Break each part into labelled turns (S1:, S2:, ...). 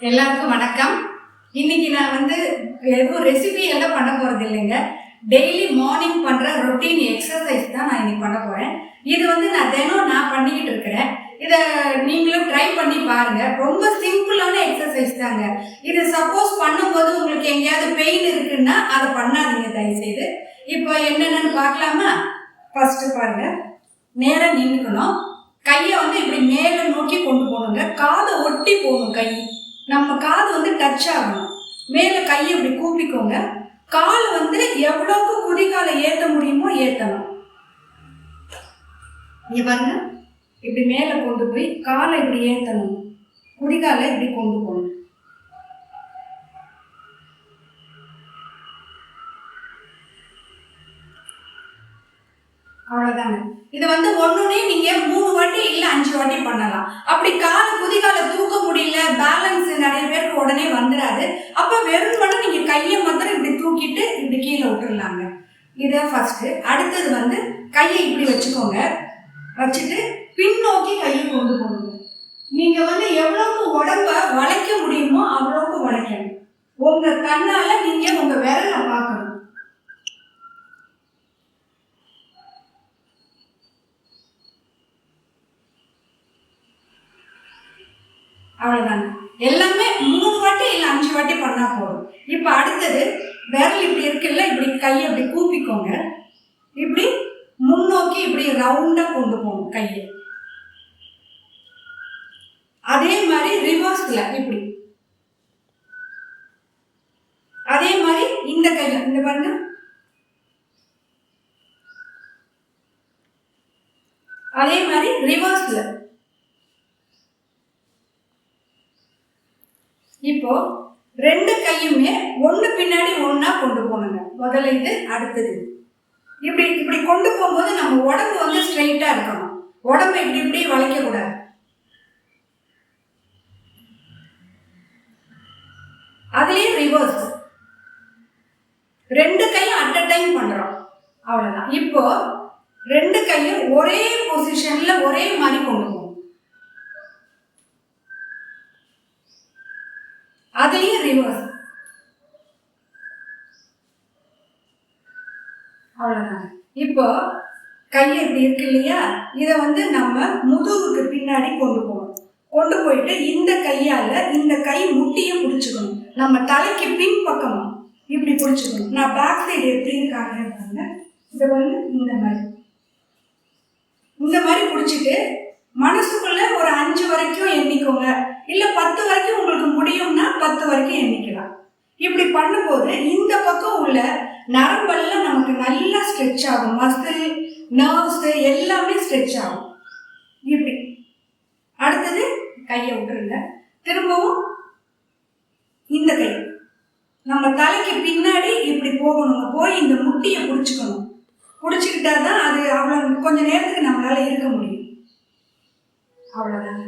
S1: எல்லாருக்கும் வணக்கம். இன்னைக்கு நான் எதுவும் ரெசிபி எல்லாம் பண்ண போறது இல்லைங்க. டெய்லி மார்னிங் பண்ற ரொட்டீன் எக்ஸசைஸ் தான் நான் இன்னைக்கு பண்ண போறேன். இது நான் தினம் நான் பண்ணிக்கிட்டு இருக்கிறேன். இதை நீங்களும் ட்ரை பண்ணி பாருங்க. ரொம்ப சிம்பிளான எக்ஸசைஸ் தாங்க. இது சப்போஸ் பண்ணும்போது உங்களுக்கு எங்கேயாவது பெயின் இருக்குன்னா அதை பண்ணாதீங்க தயவுசெய்து. இப்போ என்னென்னு பார்க்கலாமா? ஃபர்ஸ்ட் பாருங்க, நேரம் நின்றுக்கணும். கையை இப்படி மேலே நோக்கி கொண்டு போகணுங்க. காதை ஒட்டி போகணும். கை நம்ம காது டச் ஆகணும். மேலே கையை இப்படி கூப்பிக்கோங்க. கால் எவ்வளவுக்கு குதிகாலை ஏற்ற முடியுமோ ஏற்றணும். இங்க பாருங்க, இப்படி மேலே கொண்டு போய் காலை இப்படி ஏற்றணும். குதிகாலை இப்படி கொண்டு போகணும். அவ்வளவுதாங்க. இது ஒண்ணுனே நீங்க 3 வாட்டி இல்ல 5 வாட்டி பண்ணலாம். அப்படி குதிகாலை தூக்க முடியல, பேலன்ஸ் நிறைய பேருக்கு உடனே வந்துடாது. அப்ப வெறும் நீங்க கையை மாத்திரம் இப்படி தூக்கிட்டு இப்படி கீழே விட்டுடலாங்க. இத ஃபர்ஸ்ட். அடுத்தது கையை இப்படி வச்சுக்கோங்க. வச்சுட்டு பின்னோக்கி கையை கொண்டு போகணும். நீங்க எவ்வளவுக்கு உடம்ப வளைக்க முடியுமோ அவ்வளவுக்கு வளைக்கணும். உங்க கண்ணால நீங்க உங்க விரலை பார்க்கணும். அவ்வளவுதாங்க. எல்லாமே 3 வாட்டி இல்ல 5 வாட்டி பண்ணா போதும். இப்ப அடுத்தது விரல் இப்படி இருக்குல்ல, இப்படி கையை இப்படி கூப்பிக்கோங்க. இப்படி முன்னோக்கி இப்படி ரவுண்டா கொண்டு போகணும் கையை. அதே மாதிரி ரிவர்ஸ்ல இப்படி. அதே மாதிரி இந்த கையில இந்த பாருங்க. அதே மாதிரி ரிவர்ஸ்ல. இப்போ 2 கையுமே ஒண்ணு பின்னாடி ஒண்ணா கொண்டு போகணுங்க. முதல்ல இது, அடுத்தது இப்படி இப்படி கொண்டு போகும்போது நம்ம உடம்பு ஸ்ட்ரெயிட்டா இருக்கணும். உடம்பு இப்படி இப்படி வளைக்க கூடாது. அதுலயே ரிவர்ஸ். 2 கையும் அட் அ டைம் பண்றோம். அவ்வளவுதான். இப்போ 2 கையும் ஒரே பொசிஷன்ல ஒரே மாதிரி கொண்டு போகணும். அதுலயும் ரிவர்ஸ். அவ்வளவுதான். இப்போ கையை இப்படி இருக்கு இல்லையா, இதை நம்ம முதுகுக்கு பின்னாடி கொண்டு போகணும். கொண்டு போயிட்டு இந்த கையால இந்த கை முட்டியை பிடிச்சுக்கணும். நம்ம தலைக்கு பின் பக்கமா இப்படி பிடிச்சுக்கணும். நான் பேக் சைடு எப்படி இருக்காங்க இதை இந்த மாதிரி பிடிச்சிட்டு மனசுக்குள்ள ஒரு 5 வரைக்கும் எண்ணிக்கோங்க. இல்ல 10 வரைக்கும் உங்களுக்கு முடியும்னா 10 வரைக்கும் எண்ணிக்கலாம். இப்படி பண்ணும்போது இந்த பக்கம் உள்ள நரம்பெல்லாம் நமக்கு நல்லா ஸ்ட்ரெச் ஆகும். மசில், நர்வ்ஸ் எல்லாமே ஸ்ட்ரெச் ஆகும். இப்படி. அடுத்தது கையை விட்டுருங்க. திரும்பவும் இந்த கை நம்ம தலைக்கு பின்னாடி இப்படி போகணுங்க. போய் இந்த முட்டியை பிடிச்சுக்கணும். பிடிச்சிக்கிட்டா தான் அது அவ்வளவு கொஞ்ச நேரத்துக்கு நம்மளால இருக்க முடியும். அவ்வளவுதாங்க.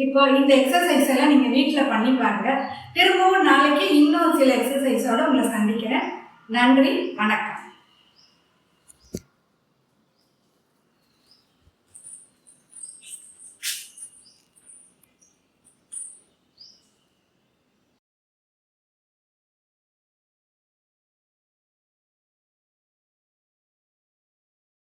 S1: இப்போ இந்த எக்ஸசைஸ் எல்லாம் நீங்க வீட்டுல பண்ணி பாருங்க. திரும்பவும் நாளைக்கு இன்னும் சில எக்ஸசைஸோட உங்களை சந்திக்கிறேன். நன்றி, வணக்கம்.